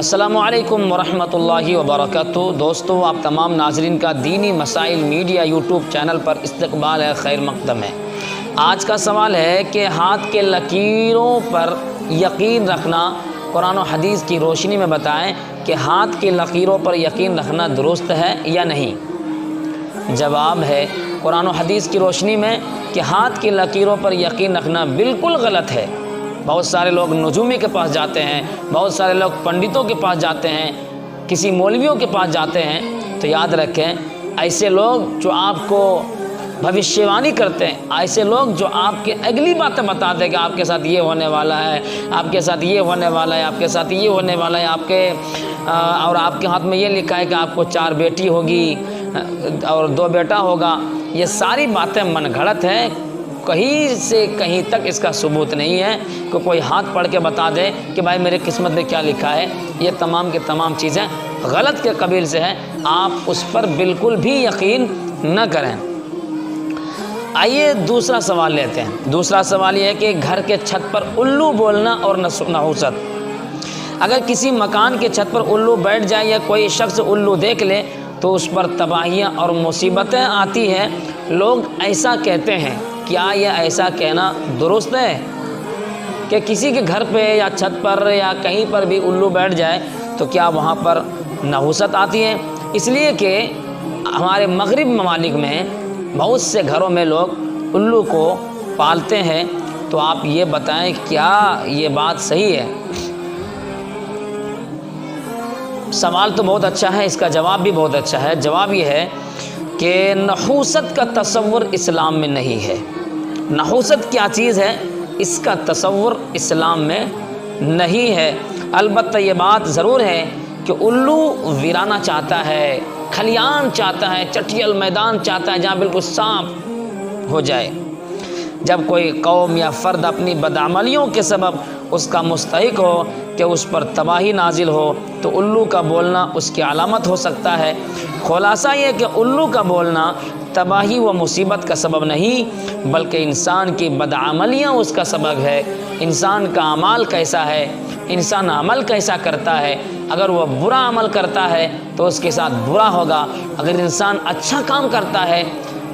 السلام علیکم ورحمۃ اللہ وبرکاتہ۔ دوستو، آپ تمام ناظرین کا دینی مسائل میڈیا یوٹیوب چینل پر استقبال ہے، خیر مقدم ہے۔ آج کا سوال ہے کہ ہاتھ کے لکیروں پر یقین رکھنا، قرآن و حدیث کی روشنی میں بتائیں کہ ہاتھ کی لکیروں پر یقین رکھنا درست ہے یا نہیں؟ جواب ہے قرآن و حدیث کی روشنی میں کہ ہاتھ کی لکیروں پر یقین رکھنا بالکل غلط ہے۔ بہت سارے لوگ نجومی کے پاس جاتے ہیں، بہت سارے لوگ پنڈتوں کے پاس جاتے ہیں، کسی مولویوں کے پاس جاتے ہیں، تو یاد رکھیں ایسے لوگ جو آپ کو بھوشیوانی کرتے ہیں، ایسے لوگ جو آپ کے اگلی باتیں بتاتے ہیں کہ آپ کے ساتھ یہ ہونے والا ہے، آپ کے ساتھ یہ ہونے والا ہے، آپ کے ساتھ یہ ہونے والا ہے، اور آپ کے ہاتھ میں یہ لکھا ہے کہ آپ کو 4 بیٹی ہوگی اور 2 بیٹا ہوگا، یہ ساری باتیں من گھڑت ہیں۔ کہیں سے کہیں تک اس کا ثبوت نہیں ہے کہ کوئی ہاتھ پڑھ کے بتا دے کہ بھائی میرے قسمت میں کیا لکھا ہے۔ یہ تمام کے تمام چیزیں غلط کے قبیل سے ہیں، آپ اس پر بالکل بھی یقین نہ کریں۔ آئیے دوسرا سوال لیتے ہیں۔ دوسرا سوال یہ ہے کہ گھر کے چھت پر الو بولنا اور نحوست۔ اگر کسی مکان کے چھت پر الو بیٹھ جائے یا کوئی شخص الو دیکھ لے تو اس پر تباہیاں اور مصیبتیں آتی ہیں۔ لوگ ایسا کہتے ہیں، کیا یہ ایسا کہنا درست ہے کہ کسی کے گھر پہ یا چھت پر یا کہیں پر بھی الو بیٹھ جائے تو کیا وہاں پر نحوست آتی ہے؟ اس لیے کہ ہمارے مغرب ممالک میں بہت سے گھروں میں لوگ الو کو پالتے ہیں، تو آپ یہ بتائیں کیا یہ بات صحیح ہے؟ سوال تو بہت اچھا ہے، اس کا جواب بھی بہت اچھا ہے۔ جواب یہ ہے کہ نحوست کا تصور اسلام میں نہیں ہے۔ نحوست کیا چیز ہے اس کا تصور اسلام میں نہیں ہے۔ البتہ یہ بات ضرور ہے کہ الو ویرانہ چاہتا ہے، کھلیان چاہتا ہے، چٹیل میدان چاہتا ہے جہاں بالکل صاف ہو جائے۔ جب کوئی قوم یا فرد اپنی بدعملیوں کے سبب اس کا مستحق ہو کہ اس پر تباہی نازل ہو تو الو کا بولنا اس کی علامت ہو سکتا ہے۔ خلاصہ یہ کہ الو کا بولنا تباہی و مصیبت کا سبب نہیں بلکہ انسان کی بدعملیاں اس کا سبب ہے۔ انسان کا اعمال کیسا ہے، انسان عمل کیسا کرتا ہے، اگر وہ برا عمل کرتا ہے تو اس کے ساتھ برا ہوگا، اگر انسان اچھا کام کرتا ہے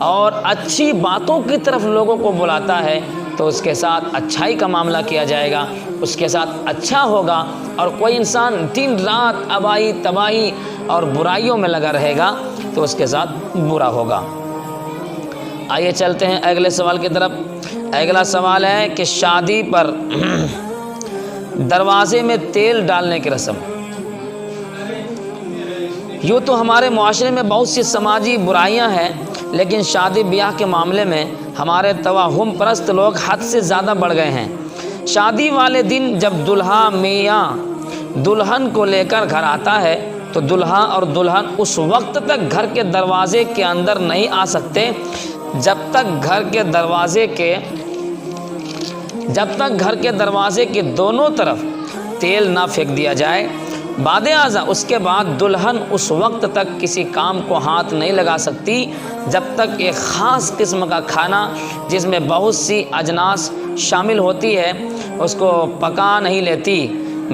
اور اچھی باتوں کی طرف لوگوں کو بلاتا ہے تو اس کے ساتھ اچھائی کا معاملہ کیا جائے گا، اس کے ساتھ اچھا ہوگا۔ اور کوئی انسان دن رات آبائی تباہی اور برائیوں میں لگا رہے گا تو اس کے ساتھ برا ہوگا۔ آئیے چلتے ہیں اگلے سوال کی طرف۔ اگلا سوال ہے کہ شادی پر دروازے میں تیل ڈالنے کی رسم۔ یوں تو ہمارے معاشرے میں بہت سی سماجی برائیاں ہیں، لیکن شادی بیاہ کے معاملے میں ہمارے توہم پرست لوگ حد سے زیادہ بڑھ گئے ہیں۔ شادی والے دن جب دلہا میاں دلہن کو لے کر گھر آتا ہے تو دلہا اور دلہن اس وقت تک گھر کے دروازے کے اندر نہیں آ سکتے جب تک گھر کے دروازے کے دونوں طرف تیل نہ پھینک دیا جائے۔ بعد ازاں اس کے بعد دلہن اس وقت تک کسی کام کو ہاتھ نہیں لگا سکتی جب تک ایک خاص قسم کا کھانا جس میں بہت سی اجناس شامل ہوتی ہے اس کو پکا نہیں لیتی۔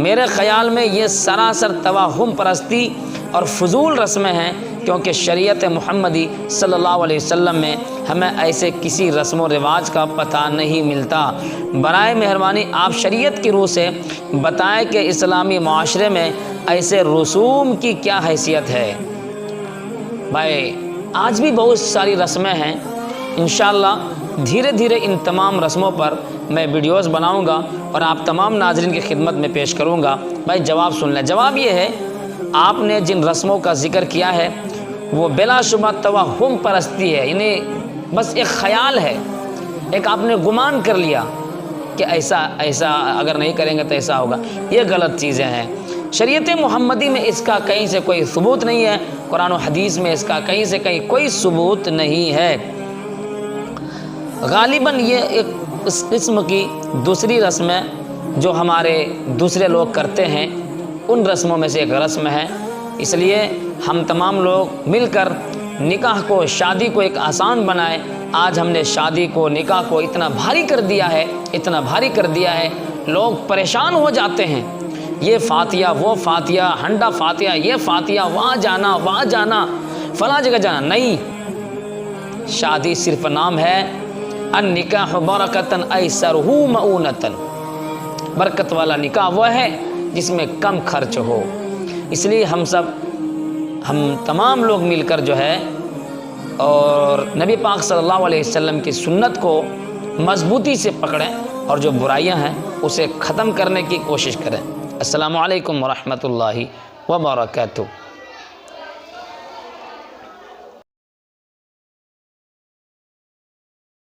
میرے خیال میں یہ سراسر توہم پرستی اور فضول رسمیں ہیں، کیونکہ شریعت محمدی صلی اللہ علیہ وسلم میں ہمیں ایسے کسی رسم و رواج کا پتہ نہیں ملتا۔ برائے مہربانی آپ شریعت کی روح سے بتائیں کہ اسلامی معاشرے میں ایسے رسوم کی کیا حیثیت ہے۔ بھائی آج بھی بہت ساری رسمیں ہیں، انشاءاللہ دھیرے دھیرے ان تمام رسموں پر میں ویڈیوز بناؤں گا اور آپ تمام ناظرین کی خدمت میں پیش کروں گا۔ بھائی جواب سن لیں۔ جواب یہ ہے آپ نے جن رسموں کا ذکر کیا ہے وہ بلا شبہ توہم پرستی ہے، یعنی بس ایک خیال ہے، ایک آپ نے گمان کر لیا کہ ایسا اگر نہیں کریں گے تو ایسا ہوگا۔ یہ غلط چیزیں ہیں۔ شریعت محمدی میں اس کا کہیں سے کوئی ثبوت نہیں ہے، قرآن و حدیث میں اس کا کہیں سے کہیں کوئی ثبوت نہیں ہے۔ غالباً یہ ایک اس قسم کی دوسری رسمیں جو ہمارے دوسرے لوگ کرتے ہیں ان رسموں میں سے ایک رسم ہے۔ اس لیے ہم تمام لوگ مل کر نکاح کو، شادی کو ایک آسان بنائیں۔ آج ہم نے شادی کو، نکاح کو اتنا بھاری کر دیا ہے، لوگ پریشان ہو جاتے ہیں۔ یہ فاتحہ وہ فاتحہ، ہنڈا فاتحہ یہ فاتحہ، وہاں جانا فلاں جگہ جانا نہیں۔ شادی صرف نام ہے، النکاح برکتن ایسرہ مؤونتن، برکت والا نکاح وہ ہے جس میں کم خرچ ہو۔ اس لیے ہم تمام لوگ مل کر جو ہے اور نبی پاک صلی اللہ علیہ وسلم کی سنت کو مضبوطی سے پکڑیں اور جو برائیاں ہیں اسے ختم کرنے کی کوشش کریں۔ السلام علیکم ورحمۃ اللہ وبرکاتہ۔